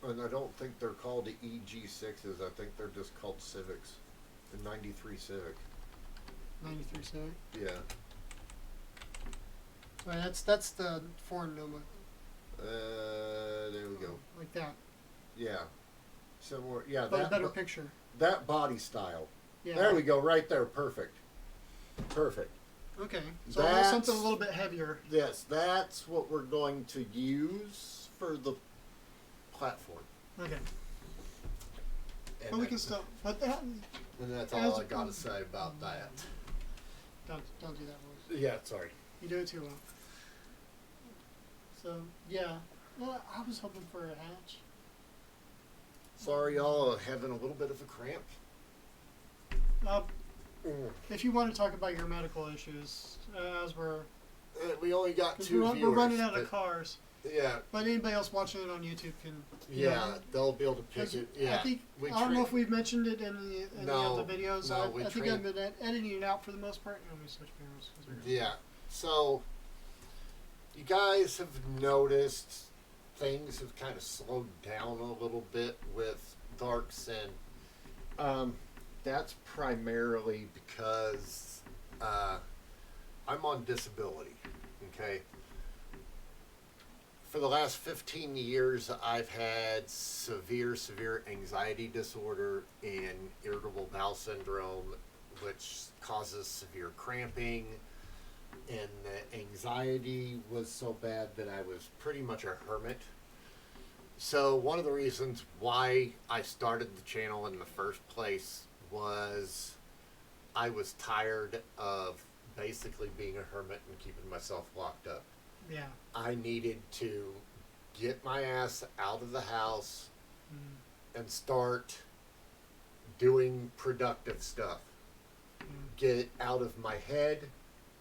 And I don't think they're called the EG6s. I think they're just called Civics. The 93 Civic. 93 Civic. Yeah. Right, that's the foreign Noma. There we go. Like that. Yeah. Similar. Yeah, But a that better picture. that body style. Yeah. There we go. Right there. Perfect. Perfect. Okay. So That's- something a little bit heavier. Yes, that's what we're going to use for the platform. Okay. And But we can still. But that. And that's as- all I got to say about that. Don't do that voice. Yeah, sorry. You do it too well. So yeah. Well, I was hoping for a hatch. Sorry, y'all are having a little bit of a cramp. Uh, if you want to talk about your medical issues, as We only got 'cause two we're viewers. running out of but- cars. Yeah, But anybody else watching it on YouTube can. yeah, they'll be able to pick 'Cause it. Yeah, I think we I don't know tra- if we've mentioned it in any No, of the videos. no, I, we I think tra- I've been editing it out for the most part. Let me switch cameras. 'Cause we're- Yeah. So, you guys have noticed things have kind of slowed down a little bit with Dark Sin. That's primarily because I'm on disability. Okay. For the last 15 years, I've had severe anxiety disorder and irritable bowel syndrome, which causes severe cramping. And the anxiety was so bad that I was pretty much a hermit. So one of the reasons why I started the channel in the first place was I was tired of basically being a hermit and keeping myself locked up. Yeah. I needed to get my ass out of the house Mm, and start doing productive stuff. mm. Get it out of my head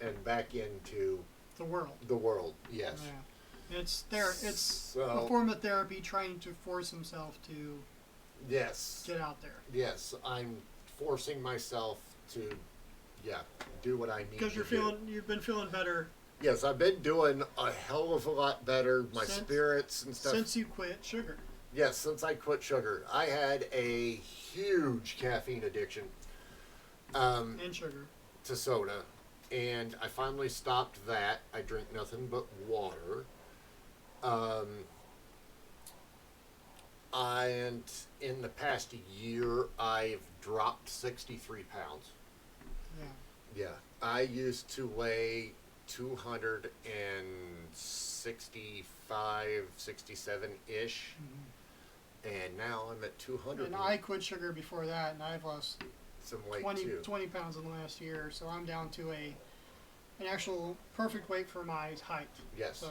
and back into The world. the world. Yes. Yeah. It's there. It's So- a form of therapy, trying to force himself to Yes. get out there. Yes. I'm forcing myself to, do what I need Because to do. you've been feeling better Yes, I've been doing a hell of a lot better. My Since- spirits and stuff. since you quit sugar. Yes, since I quit sugar. I had a huge caffeine addiction And sugar. to soda. And I finally stopped that. I drink nothing but water. And in the past year, I've dropped 63 pounds. Yeah. Yeah. I used to weigh 265, 67-ish. And now I'm at 200 And I quit sugar before that, and I've lost some weight 20 too. pounds in the last year. So I'm down to an actual perfect weight for my height. Yes. So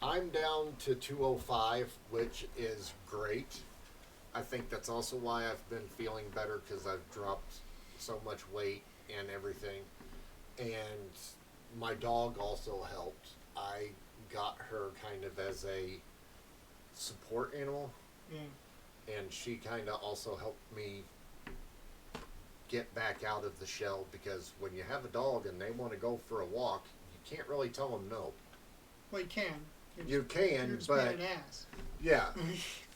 I'm down to 205, which is great. I think that's also why I've been feeling better because I've dropped so much weight and everything. And my dog also helped. I got her kind of as a support animal, yeah. and she kind of also helped me get back out of the shell because when you have a dog and they want to go for a walk, you can't really tell them no. Well, you can. You can, You're just but being an ass. yeah.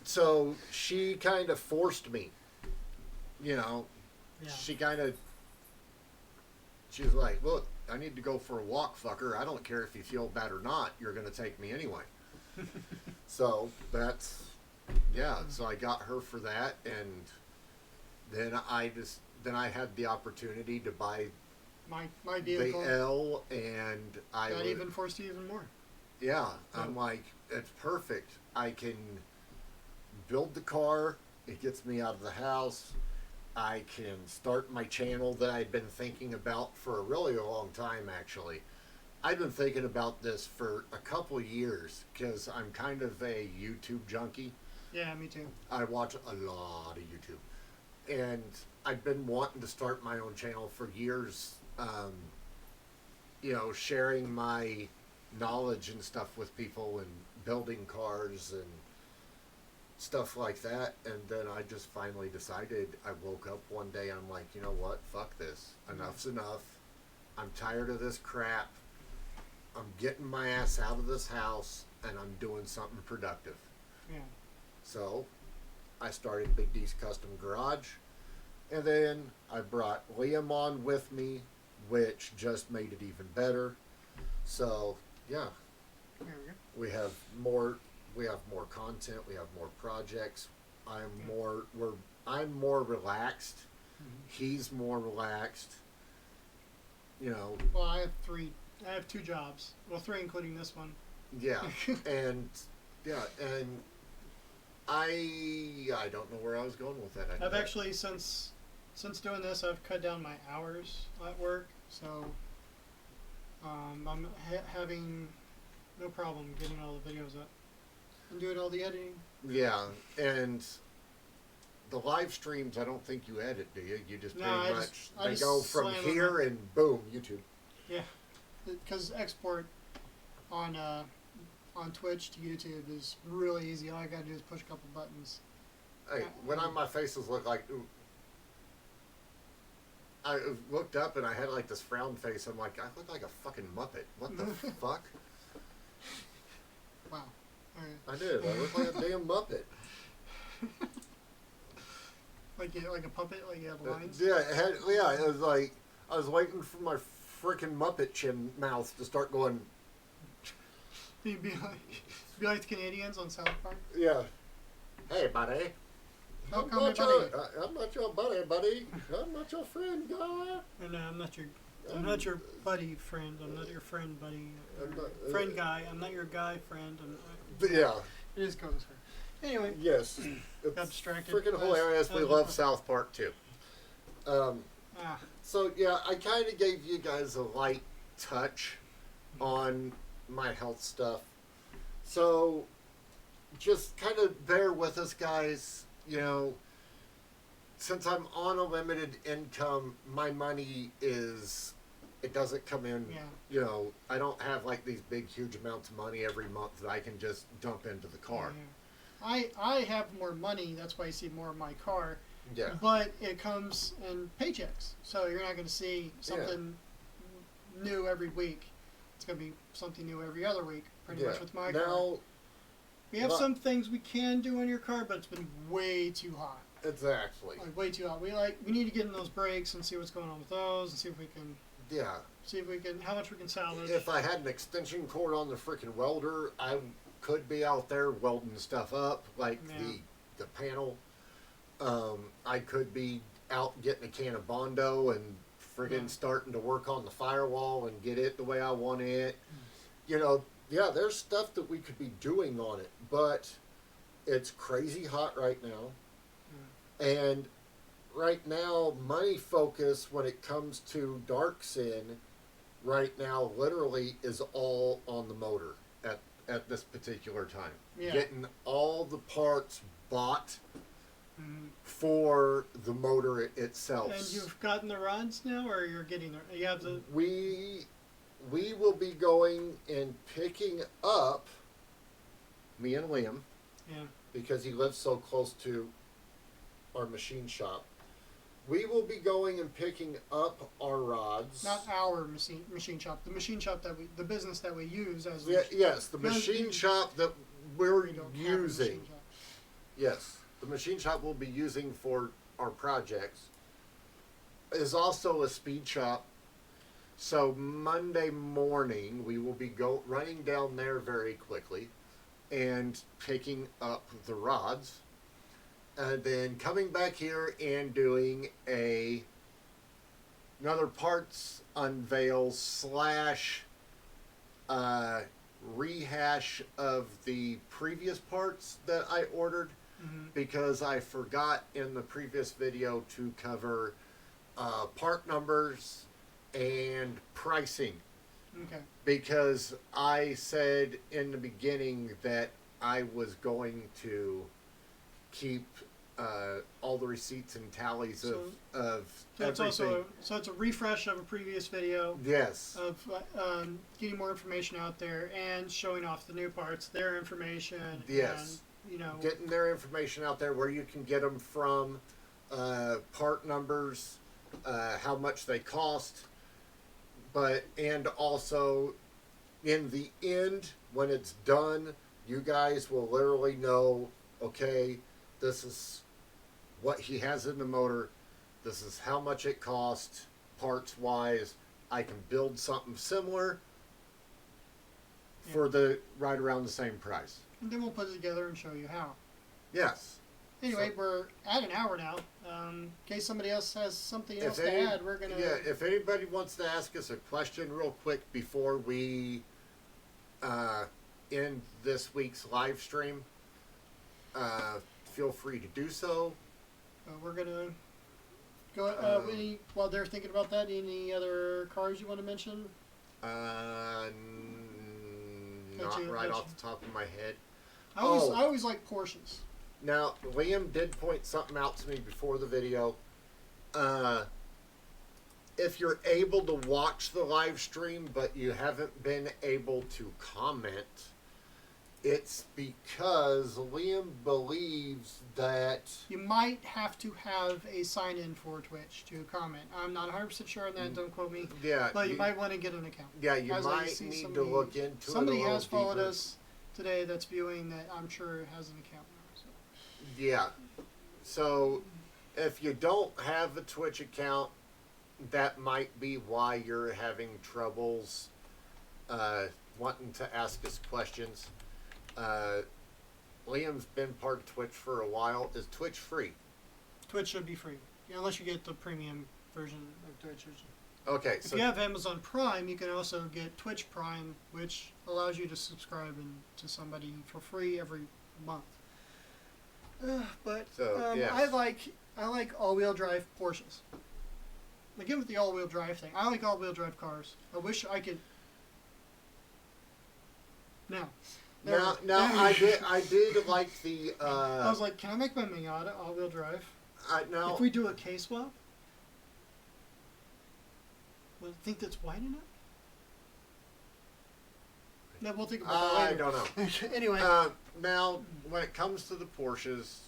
So she kind of forced me. You know, Yeah. she was like, look, I need to go for a walk, fucker. I don't care if you feel bad or not. You're going to take me anyway. So that's, so I got her for that. And then I had the opportunity to buy My the vehicle. L, and I That would- even forced you even more. yeah, I'm like, it's perfect. I can build the car. It gets me out of the house. I can start my channel that I'd been thinking about for a really long time, actually. I've been thinking about this for a couple of years because I'm kind of a YouTube junkie. Yeah, me too. I watch a lot of YouTube. And I've been wanting to start my own channel for years, sharing my knowledge and stuff with people and building cars and stuff like that. And then I just finally decided, I woke up one day, I'm like, you know what, fuck this. Enough's enough. I'm tired of this crap. I'm getting my ass out of this house and I'm doing something productive. Yeah. So I started Big D's Custom Garage, and then I brought Liam on with me, which just made it even better. So yeah, There we go. we have more content, we have more projects. I'm Yeah. more relaxed. Mhm. He's more relaxed. You know, Well, I have 2 jobs. Well, 3 including this one. yeah, and yeah, and I don't know where I was going with that. I've actually since doing this, I've cut down my hours at work, so I'm having no problem getting all the videos up and doing all the editing. Yeah, and the live streams, I don't think you edit, do you? You just No, pretty I much just- I they just go from slam 'em here up. and boom, YouTube. Yeah, because export on Twitch to YouTube is really easy. All I gotta do is push a couple buttons. Hey, when my faces look like, ooh, I looked up and I had like this frown face. I'm like, I look like a fucking Muppet. What the fuck? Wow. All right. I did. I look like a damn Muppet. Like a puppet, like you have lines. Yeah, it was like I was waiting for my freaking Muppet chin mouth to start going. You'd be like the Canadians on South Park. Yeah. Hey, buddy. Oh, call me buddy. I'm not your buddy, buddy. I'm not your friend, guy. And I'm not your buddy friend. I'm not your friend buddy. I'm not- Friend guy. I'm not your guy friend. Yeah. It just goes her. Anyway, Yes. It's got distracted. freaking hilarious. We love South Park too. Ah, So yeah, I kind of gave you guys a light touch on my health stuff. So just kind of bear with us, guys. You know, since I'm on a limited income, my money it doesn't come in. yeah. You know, I don't have like these big, huge amounts of money every month that I can just dump into the car. Yeah. I have more money. That's why you see more of my car. Yeah. But it comes in paychecks, so you're not going to see something new every week. It's going to be something new every other week, pretty much with my car. Now, We have but- some things we can do on your car, but it's been way too hot. exactly. Like way too hot. We need to get in those brakes and see what's going on with those, and see if we can how much we can salvage. If I had an extension cord on the freaking welder, I could be out there welding stuff up, like Yeah. the panel. I could be out getting a can of Bondo and friggin' Yeah. starting to work on the firewall and get it the way I want it. You know, yeah, there's stuff that we could be doing on it, but it's crazy hot right now. And right now, money focus when it comes to Dark Sin right now literally is all on the motor at this particular time. Yeah. Getting all the parts bought Mhm. for the motor itself. And you've gotten the rods now, or you're getting the? You have the. We will be going and picking up me and Liam Yeah. because he lives so close to our machine shop. We will be going and picking up our rods. Not our machine shop. The business that we use as. Yes, the Because machine you- shop that we're we don't have a using. machine shop. Yes, the machine shop we'll be using for our projects is also a speed shop. So Monday morning we will be running down there very quickly and picking up the rods, and then coming back here and doing another parts unveil slash rehash of the previous parts that I ordered, Mhm. because I forgot in the previous video to cover part numbers and pricing, Okay. because I said in the beginning that I was going to keep all the receipts and tallies So of it's everything. it's a refresh of a previous video Yes. of getting more information out there and showing off the new parts, their information. Yes. And, Getting their information out there, where you can get them from, part numbers, how much they cost, But and also, in the end, when it's done, you guys will literally know. Okay, this is what he has in the motor. This is how much it costs, parts wise. I can build something similar for the right around the same price. And then we'll put it together and show you how. Yes. Anyway, So- we're at an hour now. In case somebody else has something else If to any- add, we're gonna. Yeah, if anybody wants to ask us a question real quick before we end this week's live stream, feel free to do so. We're gonna go. While they're thinking about that, any other cars you want to mention? Not you right mention? off the top of my head. I always like Porsches. Now, Liam did point something out to me before the video. If you're able to watch the live stream but you haven't been able to comment, it's because Liam believes that You might have to have a sign in for Twitch to comment. I'm not 100% sure on that. Don't quote me. But you might want to get an account. Yeah, you As I might see need to somebody- look into Somebody it a little has followed deeper. us today that's viewing that I'm sure has an account now. So. Yeah. So, if you don't have a Twitch account, that might be why you're having troubles wanting to ask us questions. Liam's been part of Twitch for a while. Is Twitch free? Twitch should be free, unless you get the premium version of Twitch. Okay, If so you have Amazon Prime, you can also get Twitch Prime, which allows you to subscribe to somebody for free every month. But So, yes. I like all-wheel drive Porsches. Again with the all-wheel drive thing, I like all-wheel drive cars. I wish I could. Now, I did like the. I was like, can I make my Miata all-wheel drive? Now If we do a K-swap, will it think that's wide enough? No, we'll think about that I later. don't know. Anyway, Now, when it comes to the Porsches,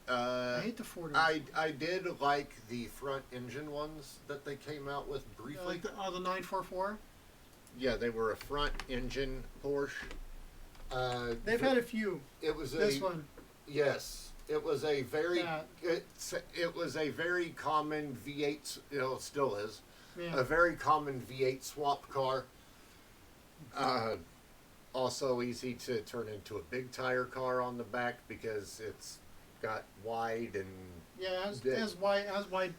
I hate the 40s. I did like the front engine ones that they came out with briefly. Like the 944. Yeah, they were a front engine Porsche. They've had a few. It was This one. Yes, it was a very. Yeah. It was a very common V8. It still is Yeah. a very common V8 swap car. Also easy to turn into a big tire car on the back because it's got wide and Yeah, it big. has wide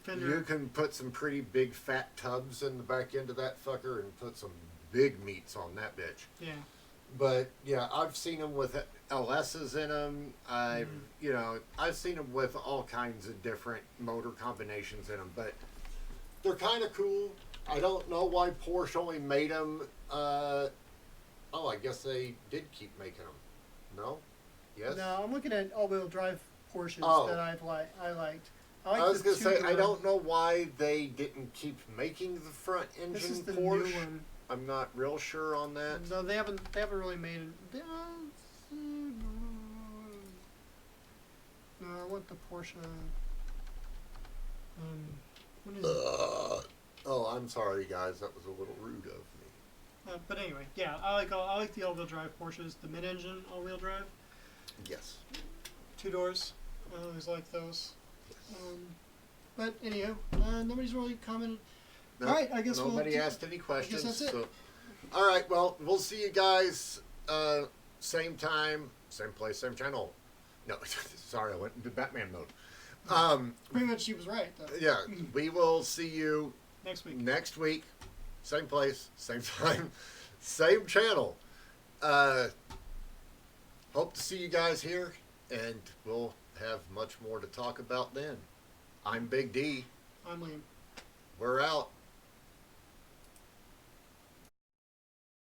fender. You can put some pretty big fat tubs in the back end of that fucker and put some big meats on that bitch. Yeah. But yeah, I've seen them with LSs in them. I've seen them with all kinds of different motor combinations in them. But they're kind of cool. I don't know why Porsche only made them. I guess they did keep making them. No? Yes. No, I'm looking at all-wheel drive Porsches Oh. that I liked. I liked I was the gonna say I Tudor. don't know why they didn't keep making the front engine This is the Porsche. new one. I'm not real sure on that. No, they haven't really made it. No, I want the Porsche. What is it? Oh, I'm sorry, guys. That was a little rude of me. But anyway, yeah, I like the all-wheel drive Porsches, the mid-engine all-wheel drive, Yes. 2 doors. I always like those. But anyhow, nobody's really commented. No, All right, I guess nobody we'll asked any questions. that's it. So, all right. Well, we'll see you guys same time, same place, same channel. No, sorry, I went into Batman mode. Pretty much, she was right though. Yeah, we will see you Next week. next week, same place, same time, same channel. Hope to see you guys here, and we'll have much more to talk about then. I'm Big D. I'm Liam. We're out.